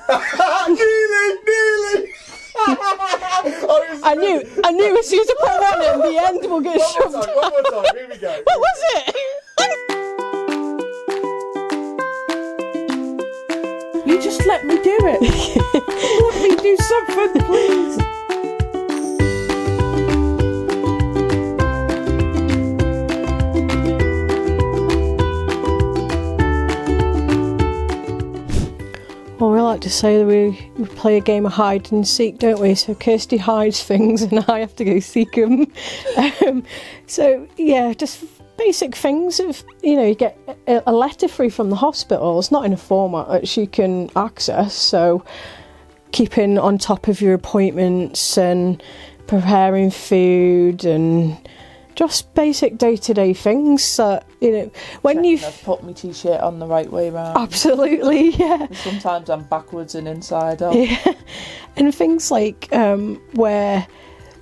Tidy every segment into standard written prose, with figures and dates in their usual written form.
Nearly! I knew as soon as I put one in, the end will get shoved out. One more time, here we go. What was it? You just let me do it. Let me do something, please. Well, we like to say that we play a game of hide and seek, don't we? So Kirsty hides things and I have to go seek them. So yeah, just basic things of, you get a letter through from the hospital. It's not in a format that she can access, so keeping on top of your appointments and preparing food and just basic day-to-day things that, when you I've put my t-shirt on the right way round. Absolutely, yeah. And sometimes I'm backwards and inside out. Yeah. And things like where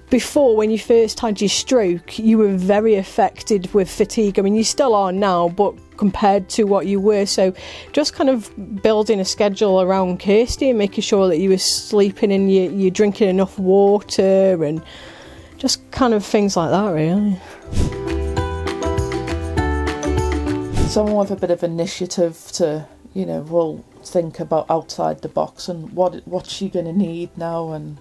before, when you first had your stroke, you were very affected with fatigue. I mean, you still are now, but compared to what you were. So just kind of building a schedule around Kirsty and making sure that you were sleeping and you're drinking enough water and just kind of things like that, really. Someone with a bit of initiative to, will think about outside the box and what's she going to need now, and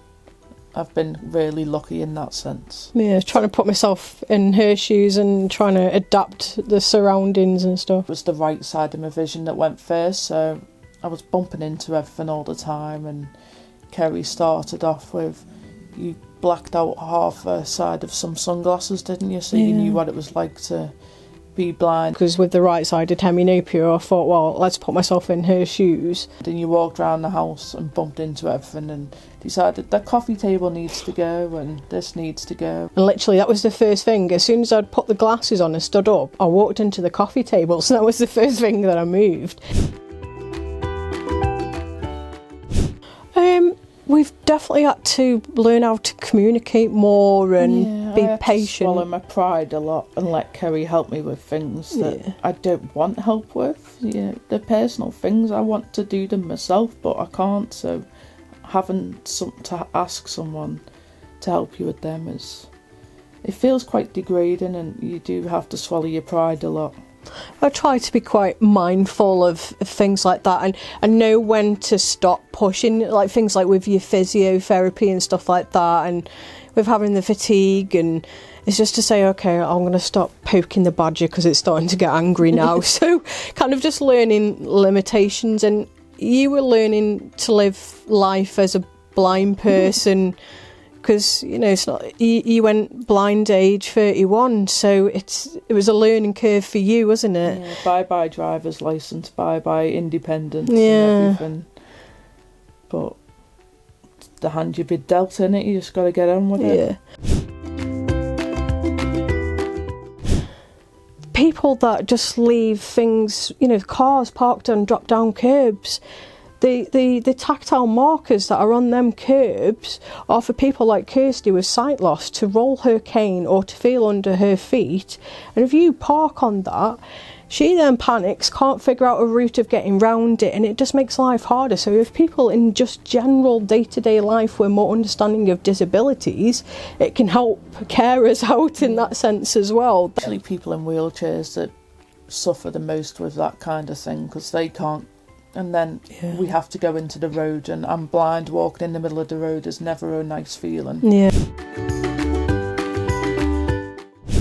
I've been really lucky in that sense. Yeah, trying to put myself in her shoes and trying to adapt the surroundings and stuff. It was the right side of my vision that went first, so I was bumping into everything all the time, and Kerry started off with, you blacked out half a side of some sunglasses, didn't you? So you knew what it was like to be blind. Because with the right-sided hemianopia, I thought, well, let's put myself in her shoes. Then you walked around the house and bumped into everything and decided that coffee table needs to go and this needs to go. And literally, that was the first thing. As soon as I'd put the glasses on and stood up, I walked into the coffee table. So that was the first thing that I moved. We've definitely had to learn how to communicate more and be patient. To swallow my pride a lot and let Kerry help me with things that I don't want help with. The personal things I want to do them myself, but I can't. So having to ask someone to help you with them it feels quite degrading, and you do have to swallow your pride a lot. I try to be quite mindful of things like that and know when to stop pushing, like things like with your physiotherapy and stuff like that, and with having the fatigue, and it's just to say, okay, I'm going to stop poking the badger because it's starting to get angry now. So kind of just learning limitations, and you were learning to live life as a blind person. Because it's not, you went blind age 31, so it was a learning curve for you, wasn't it? Yeah, bye driver's licence, bye independence and everything. But the hand you've been dealt in it, you just got to get on with it. People that just leave things, cars parked on drop down curbs. The tactile markers that are on them curbs are for people like Kirsty with sight loss to roll her cane or to feel under her feet. And if you park on that, she then panics, can't figure out a route of getting round it, and it just makes life harder. So if people in just general day-to-day life were more understanding of disabilities, it can help carers out in that sense as well. Actually, people in wheelchairs that suffer the most with that kind of thing, because they can't. And then we have to go into the road, and I'm blind. Walking in the middle of the road is never a nice feeling. Yeah.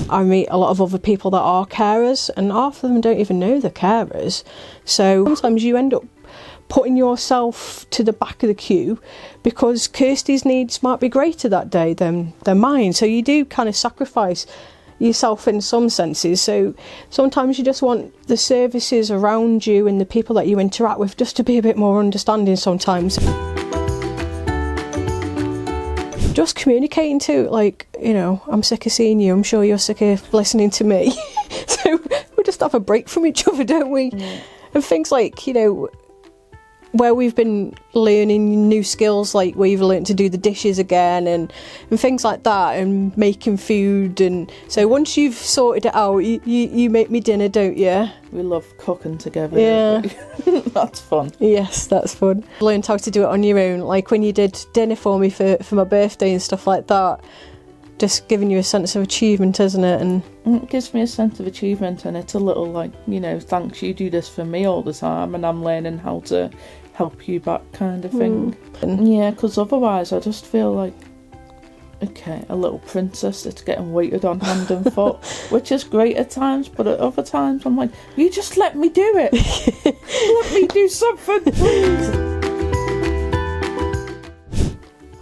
I meet a lot of other people that are carers, and half of them don't even know they're carers. So sometimes you end up putting yourself to the back of the queue because Kirsty's needs might be greater that day than mine. So you do kind of sacrifice yourself in some senses. So sometimes you just want the services around you and the people that you interact with just to be a bit more understanding sometimes. Just communicating too, like, I'm sick of seeing you, I'm sure you're sick of listening to me. So we just have a break from each other, don't we? And things like, where we've been learning new skills, like we've learned to do the dishes again and things like that, and making food. And so once you've sorted it out, you make me dinner, don't you? We love cooking together. Yeah. That's fun. Yes, that's fun. Learned how to do it on your own, like when you did dinner for me for my birthday and stuff like that. Just giving you a sense of achievement, isn't it? And it gives me a sense of achievement, and it's a little like, thanks, you do this for me all the time, and I'm learning how to help you back, kind of thing. Yeah, because otherwise I just feel like, okay, a little princess that's getting waited on hand and foot, which is great at times, but at other times I'm like, you just let me do it. Let me do something, please.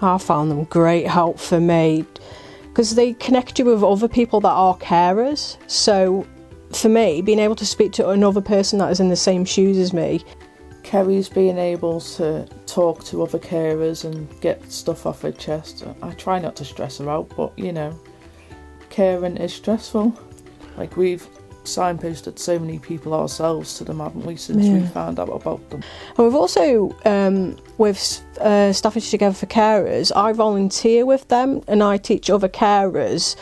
I found them great help for me, because they connect you with other people that are carers. So for me, being able to speak to another person that is in the same shoes as me. Kerry's being able to talk to other carers and get stuff off her chest. I try not to stress her out, but caring is stressful. Like, we've signposted so many people ourselves to them, haven't we, since we found out about them. And we've also, with Staffordshire Together for Carers, I volunteer with them and I teach other carers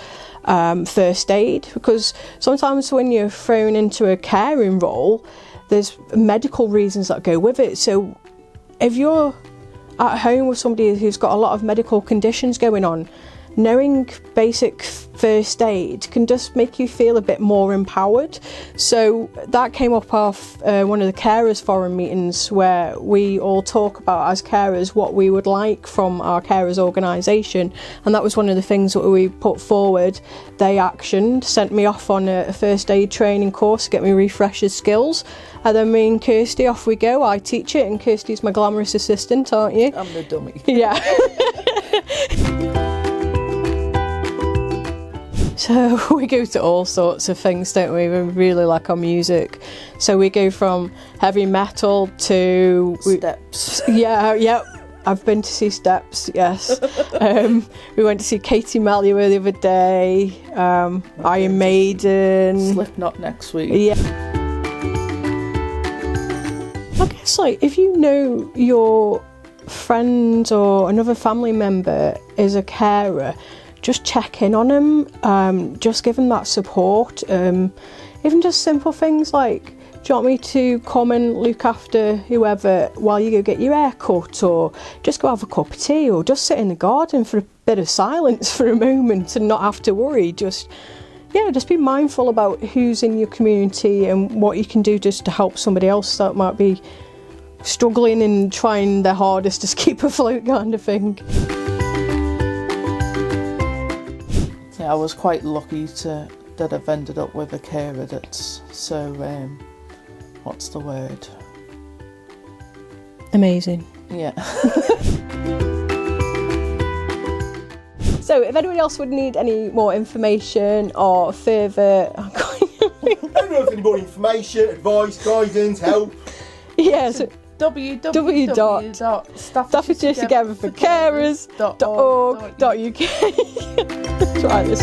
first aid, because sometimes when you're thrown into a caring role, there's medical reasons that go with it. So if you're at home with somebody who's got a lot of medical conditions going on, knowing basic first aid can just make you feel a bit more empowered. So that came up off one of the carers forum meetings, where we all talk about, as carers, what we would like from our carers organisation, and that was one of the things that we put forward. They actioned, sent me off on a first aid training course to get me refresher skills, and then me and Kirsty, off we go. I teach it, and Kirsty's my glamorous assistant, aren't you? I'm the dummy. Yeah. So we go to all sorts of things, don't we? We really like our music. So we go from heavy metal to Steps. Yeah. I've been to see Steps, yes. We went to see Katie Melua the other day, Iron Maiden. Slipknot next week. Yeah. I guess, like, if you know your friend or another family member is a carer, just check in on them, just give them that support. Even just simple things like, do you want me to come and look after whoever while you go get your hair cut, or just go have a cup of tea, or just sit in the garden for a bit of silence for a moment and not have to worry. Just be mindful about who's in your community and what you can do just to help somebody else that might be struggling and trying their hardest to keep afloat, kind of thing. I was quite lucky that I've ended up with a carer that's so, what's the word? Amazing. Yeah. So if anybody else would need any more information or further... I don't know if any more information, advice, guidance, help. Yeah, so www.StaffordshireTogetherForCarers.org.uk. Try this.